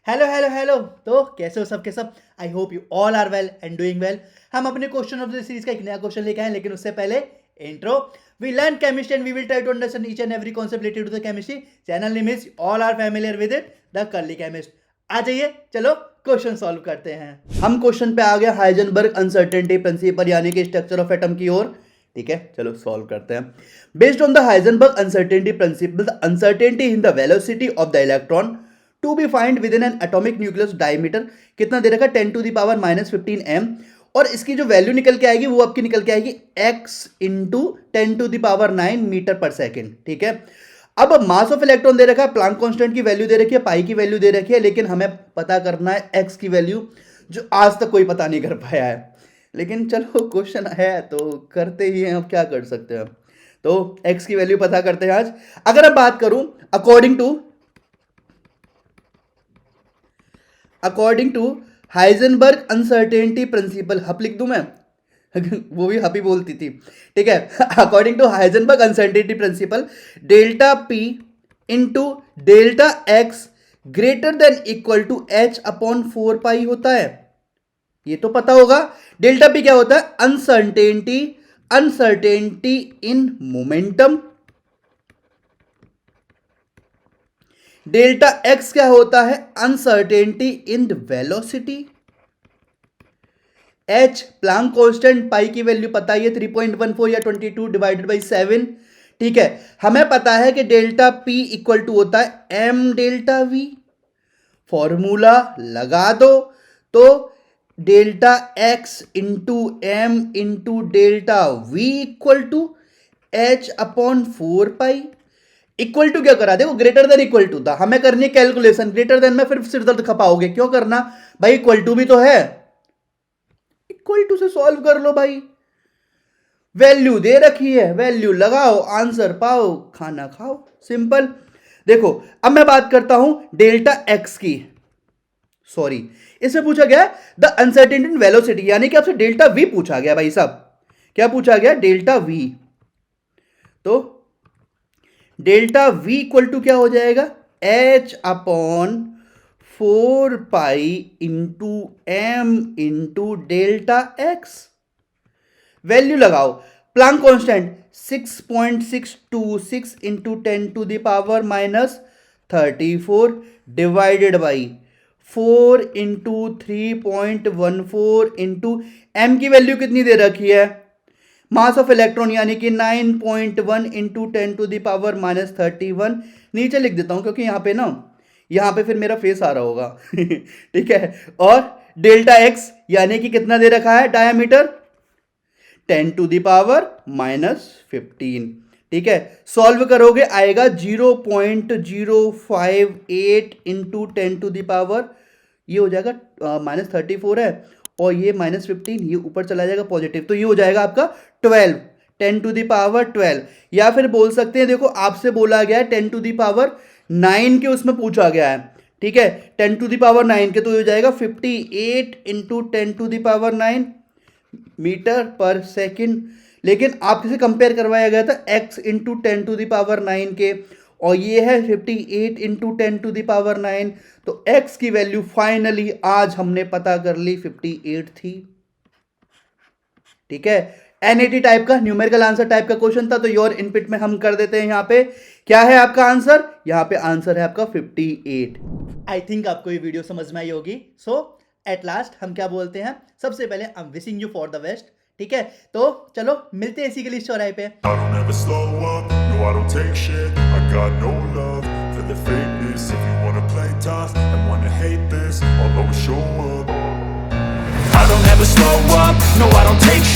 Hello hello hello. तो कैसे हो सब के सब? I hope you all are well and doing well. हम अपने क्वेश्चन ऑफ द सीरीज का एक नया क्वेश्चन लेके आए, लेकिन उससे पहले intro. We learn chemistry and we will try to understand each and every concept related to the chemistry. Channel name is all are familiar with it, the curly chemist. आ जाइए, चलो क्वेश्चन सॉल्व करते हैं। हम question पे आ गए Heisenberg uncertainty principal यानी कि स्ट्रक्चर ऑफ एटम की ओर। ठीक है, चलो सॉल्व करते हैं। Based on the Heisenberg uncertainty principle, the uncertainty in the velocity of the electron to be find within an atomic nucleus diameter कितना दे रखा है 10 टू द पावर -15 m। और इसकी जो वैल्यू निकल के आएगी वो आपकी निकल के आएगी x into 10 to the power 9 metre per second. ठीक है, अब मास ऑफ इलेक्ट्रॉन दे रखा है, प्लांक कांस्टेंट की वैल्यू दे रखी है, पाई की वैल्यू दे रखी है, लेकिन हमें पता करना है x की वैल्यू, जो आज तक कोई पता नहीं कर पाया है। लेकिन चलो क्वेश्चन है तो करते ही हैं, अब क्या कर सकते हैं। तो x की वैल्यू पता करते हैं आज। अगर मैं बात करूं according to Heisenberg uncertainty principle, हप लिख दूं मैं वो भी हप ही बोलती थी। ठीक है, according to Heisenberg uncertainty principle, delta P into delta X greater than equal to H upon 4 pi होता है। ये तो पता होगा। डेल्टा पी क्या होता है? Uncertainty in momentum. Delta X क्या होता है? Uncertainty in velocity. H Planck constant, pi की वैल्यू पता है 3.14 या 22 डिवाइडेड बाई 7। ठीक है, हमें पता है कि डेल्टा पी इक्वल टू होता है एम डेल्टा वी। फॉर्मूला लगा दो तो delta X into M into delta V equal to H upon 4 pi. Equal to क्या करा? देखो ग्रेटर देन इक्वल टू था, हमें करनी है कैलकुलेशन। ग्रेटर देन में फिर सिर दर्द खपाओगे, क्यों करना भाई? इक्वल टू भी तो है, इक्वल टू से सॉल्व कर लो भाई। वैल्यू दे रखी है, वैल्यू लगाओ, आंसर पाओ, खाना खाओ, सिंपल। देखो अब मैं बात करता हूं डेल्टा एक्स की। सॉरी, इसमें पूछा गया द अनसर्टेनिटी इन वेलोसिटी, यानी कि आपसे डेल्टा वी पूछा गया भाई साहब। क्या पूछा गया? Delta V. तो डेल्टा वी इक्वल टू क्या हो जाएगा? H upon 4 pi into M into delta X. Value लगाओ, Planck constant 6.626 into 10 to the power -34 divided by 4 into 3.14 into M की वैल्यू कितनी दे रखी है? मास ऑफ इलेक्ट्रॉन यानी कि 9.1 इंटू 10 टू द पावर -31। नीचे लिख देता हूं क्योंकि यहां पे फिर मेरा फेस आ रहा होगा ठीक है। और डेल्टा एक्स यानी कि कितना दे रखा है? Diameter 10 to the power -15। ठीक है, सॉल्व करोगे आएगा 0.058 इंटू 10 टू द पावर, ये हो जाएगा -34 है, और ये -15, ये ऊपर चला जाएगा पॉजिटिव, तो ये हो जाएगा आपका 12, 10 टू द पावर 12। या फिर बोल सकते हैं, देखो आपसे बोला गया है 10 टू द पावर 9 के, उसमें पूछा गया है। ठीक है, 10 टू द पावर 9 के, तो ये हो जाएगा 58 into 10 to the power 9 metre per second. लेकिन आपसे से कंपेयर करवाया गया था x into 10 to the power 9 के, और ये है 58 इंटू 10 टू द पावर 9। तो x की वैल्यू फाइनली आज हमने पता कर ली, 58 थी। ठीक है, NAT टाइप का न्यूमेरिकल आंसर टाइप का क्वेश्चन था, तो योर इनपुट में हम कर देते हैं। यहां पे क्या है आपका आंसर? यहां पे आंसर है आपका 58। आई थिंक आपको ये वीडियो समझ में आई होगी। सो एट लास्ट हम क्या बोलते हैं? सबसे पहले I am wishing you for the best. ठीक है, तो चलो मिलते हैं इसी के लिए चौराहे पे। I don't ever slow up, no I don't take shit. I got no love for the fakeness. If you wanna play tough and wanna hate this, I'll always show up. I don't ever slow up, no I don't take shit.